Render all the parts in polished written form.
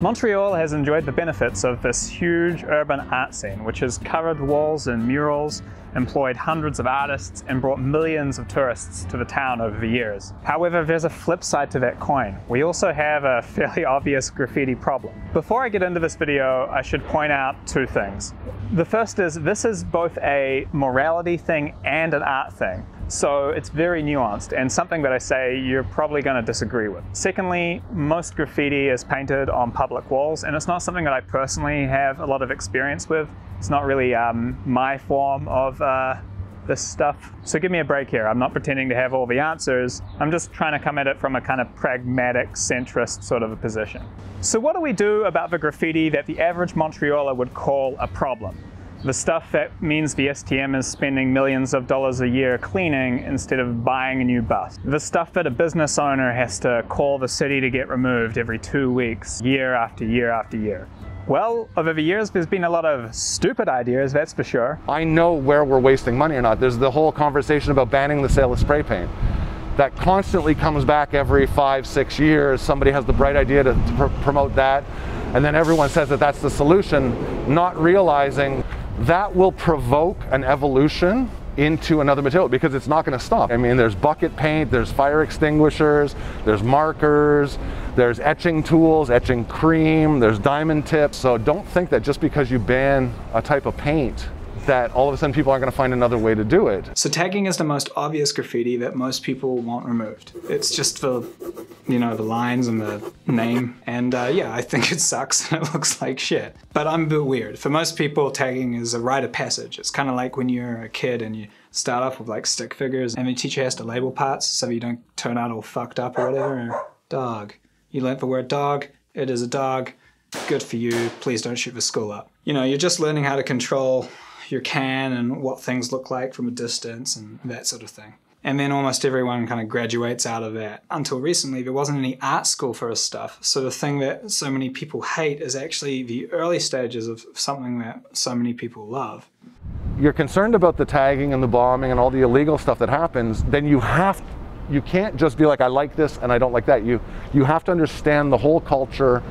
Montreal has enjoyed the benefits of this huge urban art scene, which has covered walls and murals, employed hundreds of artists, and brought millions of tourists to the town over the years. However, there's a flip side to that coin. We also have a fairly obvious graffiti problem. Before I get into this video, I should point out two things. The first is this is both a morality thing and an art thing. So it's very nuanced and something that I say you're probably going to disagree with. Secondly, most graffiti is painted on public walls, and it's not something that I personally have a lot of experience with. It's not really my form of this stuff. So give me a break here. I'm not pretending to have all the answers. I'm just trying to come at it from a kind of pragmatic, centrist sort of a position. So what do we do about the graffiti that the average Montrealer would call a problem? The stuff that means the STM is spending millions of dollars a year cleaning instead of buying a new bus. The stuff that a business owner has to call the city to get removed every 2 weeks, year after year after year. Well, over the years, there's been a lot of stupid ideas, that's for sure. I know where we're wasting money or not. There's the whole conversation about banning the sale of spray paint. That constantly comes back every 5-6 years. Somebody has the bright idea to promote that, and then everyone says that that's the solution, not realizing that will provoke an evolution into another material because it's not going to stop. I mean, there's bucket paint, there's fire extinguishers, there's markers, there's etching tools, etching cream, there's diamond tips. So don't think that just because you ban a type of paint that all of a sudden people aren't going to find another way to do it. So tagging is the most obvious graffiti that most people want removed. It's just the, you know, the lines and the name. And yeah, I think it sucks and it looks like shit. But I'm a bit weird. For most people, tagging is a rite of passage. It's kind of like when you're a kid and you start off with like stick figures and the teacher has to label parts so you don't turn out all fucked up or whatever. Dog. You learnt the word dog. It is a dog. Good for you. Please don't shoot the school up. You know, you're just learning how to control your can and what things look like from a distance and that sort of thing. And then almost everyone kind of graduates out of that. Until recently, there wasn't any art school for this stuff. So the thing that so many people hate is actually the early stages of something that so many people love. You're concerned about the tagging and the bombing and all the illegal stuff that happens, then you can't just be like, I like this and I don't like that. You have to understand the whole culture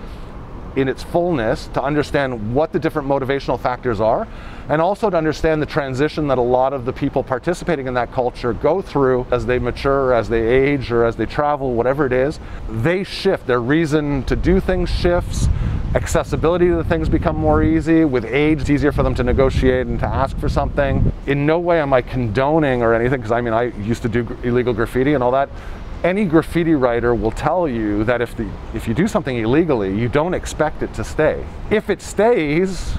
in its fullness to understand what the different motivational factors are, and also to understand the transition that a lot of the people participating in that culture go through as they mature, as they age, or as they travel, whatever it is. They shift. Their reason to do things shifts. Accessibility to the things become more easy. With age, it's easier for them to negotiate and to ask for something. In no way am I condoning or anything, because I mean, I used to do illegal graffiti and all that. Any graffiti writer will tell you that if you do something illegally, you don't expect it to stay. If it stays,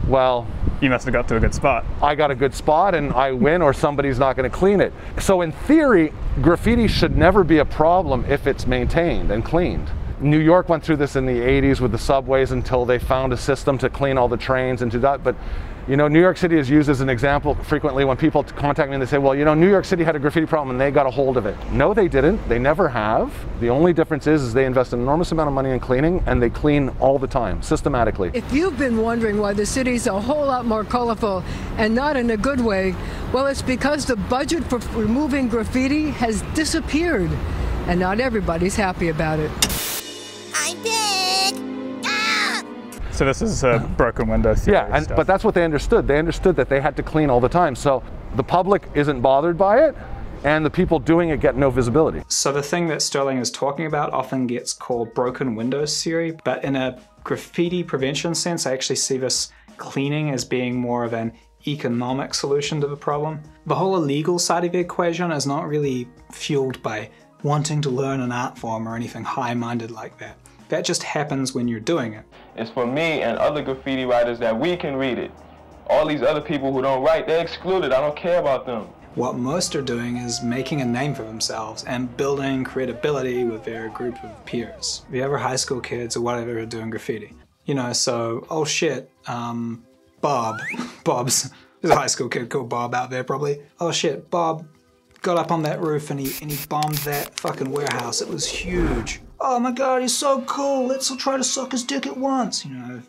well, you must have got to a good spot. I got a good spot and I win, or somebody's not going to clean it. So in theory, graffiti should never be a problem if it's maintained and cleaned. New York went through this in the 80s with the subways until they found a system to clean all the trains and do that. But you know, New York City is used as an example frequently when people contact me and they say, well, you know, New York City had a graffiti problem and they got a hold of it. No, they didn't. They never have. The only difference is they invest an enormous amount of money in cleaning, and they clean all the time, systematically. If you've been wondering why the city's a whole lot more colorful and not in a good way, well, it's because the budget for removing graffiti has disappeared, and not everybody's happy about it. I'm big! Ah! So this is a broken window theory stuff. But that's what they understood. They understood that they had to clean all the time. So the public isn't bothered by it, and the people doing it get no visibility. So the thing that Sterling is talking about often gets called broken windows theory, but in a graffiti prevention sense, I actually see this cleaning as being more of an economic solution to the problem. The whole illegal side of the equation is not really fueled by wanting to learn an art form or anything high-minded like that. That just happens when you're doing it. It's for me and other graffiti writers that we can read it. All these other people who don't write, they're excluded. I don't care about them. What most are doing is making a name for themselves and building credibility with their group of peers. The other high school kids or whatever are doing graffiti. You know, so, oh shit, Bob's, there's a high school kid called Bob out there probably. Oh shit, Bob got up on that roof and he bombed that fucking warehouse. It was huge. Oh my god, he's so cool. Let's all try to suck his dick at once. You know,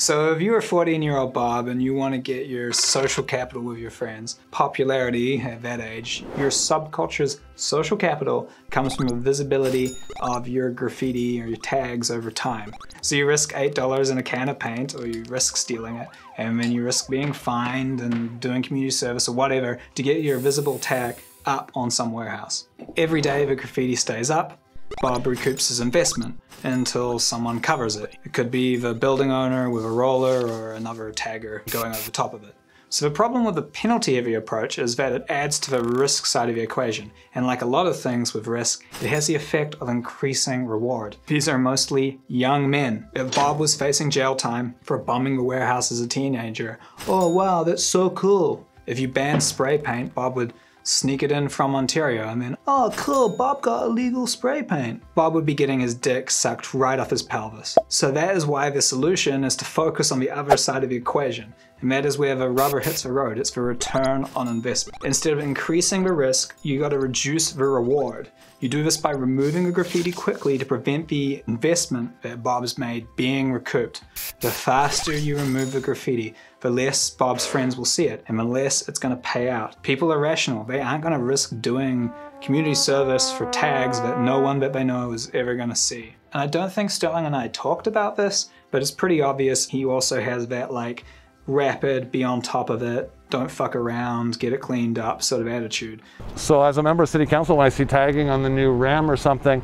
So if you're a 14-year-old Bob and you want to get your social capital with your friends, popularity at that age, your subculture's social capital comes from the visibility of your graffiti or your tags over time. So you risk $8 in a can of paint, or you risk stealing it, and then you risk being fined and doing community service or whatever to get your visible tag up on some warehouse. Every day the graffiti stays up, Bob recoups his investment until someone covers it. It could be the building owner with a roller or another tagger going over the top of it. So the problem with the penalty-heavy approach is that it adds to the risk side of the equation, and like a lot of things with risk, it has the effect of increasing reward. These are mostly young men. If Bob was facing jail time for bombing the warehouse as a teenager, oh wow, that's so cool. If you banned spray paint, Bob would sneak it in from Ontario and then, oh cool, Bob got illegal spray paint. Bob would be getting his dick sucked right off his pelvis. So that is why the solution is to focus on the other side of the equation. And that is where the rubber hits the road. It's the return on investment. Instead of increasing the risk, you gotta reduce the reward. You do this by removing the graffiti quickly to prevent the investment that Bob's made being recouped. The faster you remove the graffiti, the less Bob's friends will see it, and the less it's gonna pay out. People are rational. They aren't gonna risk doing community service for tags that no one that they know is ever gonna see. And I don't think Sterling and I talked about this, but it's pretty obvious he also has that like rapid, be on top of it, don't fuck around, get it cleaned up sort of attitude. So as a member of City Council, when I see tagging on the new REM or something,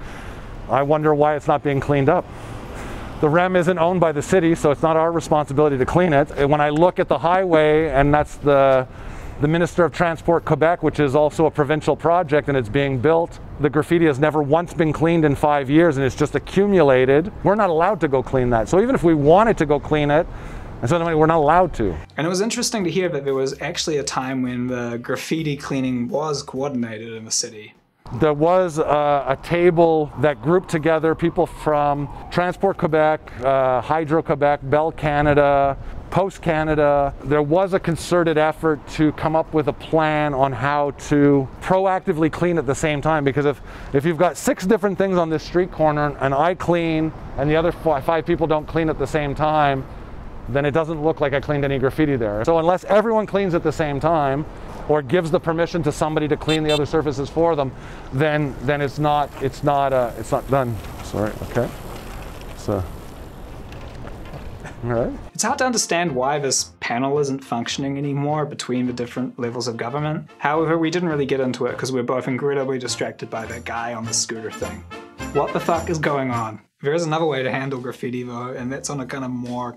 I wonder why it's not being cleaned up. The REM isn't owned by the city, so it's not our responsibility to clean it. And when I look at the highway, and that's the Minister of Transport Quebec, which is also a provincial project and it's being built, the graffiti has never once been cleaned in 5 years and it's just accumulated. We're not allowed to go clean that. So even if we wanted to go clean it, and so we're not allowed to. And it was interesting to hear that there was actually a time when the graffiti cleaning was coordinated in the city. There was a table that grouped together people from Transport Quebec, Hydro Quebec, Bell Canada, Post Canada. There was a concerted effort to come up with a plan on how to proactively clean at the same time, because if you've got 6 different things on this street corner and I clean and the other 5 people don't clean at the same time, then it doesn't look like I cleaned any graffiti there. So unless everyone cleans at the same time, or gives the permission to somebody to clean the other surfaces for them, then it's not done. Sorry. Okay. So. All right. It's hard to understand why this panel isn't functioning anymore between the different levels of government. However, we didn't really get into it because we're both incredibly distracted by that guy on the scooter thing. What the fuck is going on? There is another way to handle graffiti though, and that's on a kind of more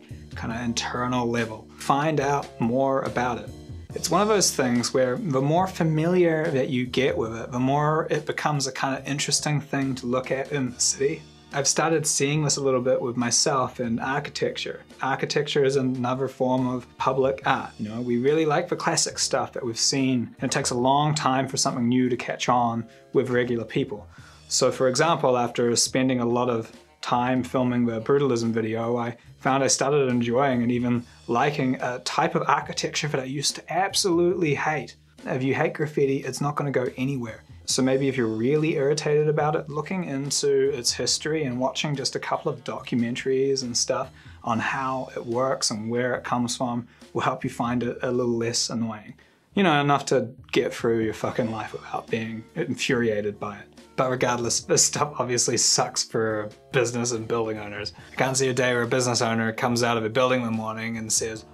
internal level. Find out more about it. It's one of those things where the more familiar that you get with it, the more it becomes a kind of interesting thing to look at in the city. I've started seeing this a little bit with myself in architecture. Architecture is another form of public art. You know, we really like the classic stuff that we've seen, and it takes a long time for something new to catch on with regular people. So for example, after spending a lot of time filming the Vandalism video, I found I started enjoying and even liking a type of architecture that I used to absolutely hate. If you hate graffiti, it's not going to go anywhere. So maybe if you're really irritated about it, looking into its history and watching just a couple of documentaries and stuff on how it works and where it comes from will help you find it a little less annoying. You know, enough to get through your fucking life without being infuriated by it. But regardless, this stuff obviously sucks for business and building owners. I can't see a day where a business owner comes out of a building in the morning and says,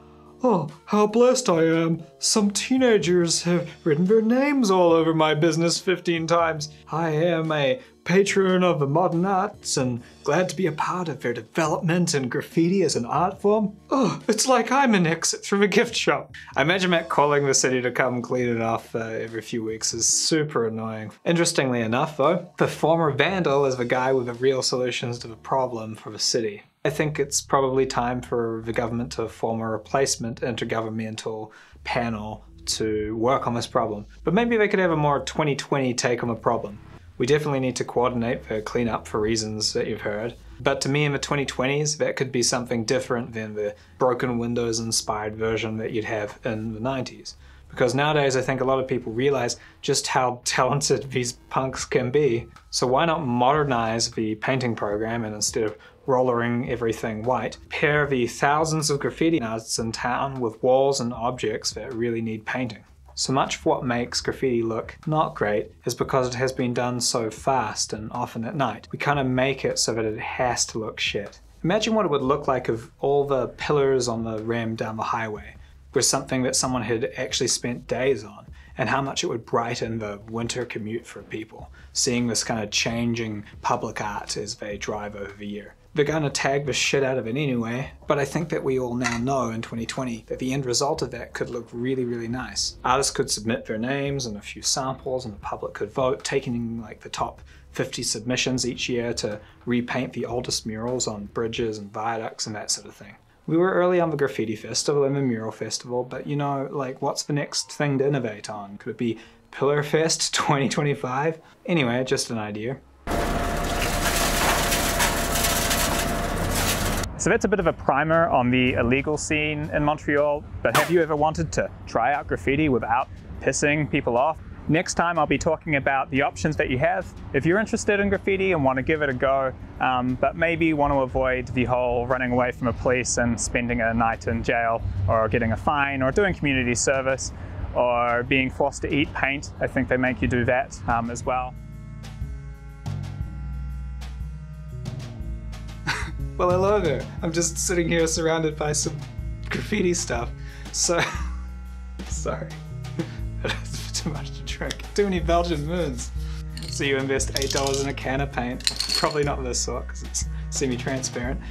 "Oh, how blessed I am. Some teenagers have written their names all over my business 15 times. I am a patron of the modern arts and glad to be a part of their development in graffiti as an art form. Oh, it's like I'm an exit from a gift shop." I imagine that calling the city to come clean it off every few weeks is super annoying. Interestingly enough though, the former vandal is the guy with the real solutions to the problem for the city. I think it's probably time for the government to form a replacement intergovernmental panel to work on this problem. But maybe they could have a more 2020 take on the problem. We definitely need to coordinate the cleanup for reasons that you've heard. But to me in the 2020s, that could be something different than the broken windows inspired version that you'd have in the 90s. Because nowadays I think a lot of people realize just how talented these punks can be. So why not modernize the painting program, and instead of rollering everything white, pair the thousands of graffiti artists in town with walls and objects that really need painting. So much of what makes graffiti look not great is because it has been done so fast and often at night. We kind of make it so that it has to look shit. Imagine what it would look like if all the pillars on the rim down the highway were something that someone had actually spent days on, and how much it would brighten the winter commute for people, seeing this kind of changing public art as they drive over the year. They're gonna tag the shit out of it anyway, but I think that we all now know in 2020 that the end result of that could look really, really nice. Artists could submit their names and a few samples, and the public could vote, taking like the top 50 submissions each year to repaint the oldest murals on bridges and viaducts and that sort of thing. We were early on the Graffiti Festival and the Mural Festival, but you know, like, what's the next thing to innovate on? Could it be Pillar Fest 2025? Anyway, just an idea. So that's a bit of a primer on the illegal scene in Montreal, but have you ever wanted to try out graffiti without pissing people off? Next time I'll be talking about the options that you have if you're interested in graffiti and want to give it a go, but maybe want to avoid the whole running away from the police and spending a night in jail, or getting a fine, or doing community service, or being forced to eat paint. I think they make you do that as well. Well, hello there. I'm just sitting here surrounded by some graffiti stuff. So, sorry. That's too much to drink. Too many Belgian moons. So you invest $8 in a can of paint. Probably not this sort because it's semi-transparent.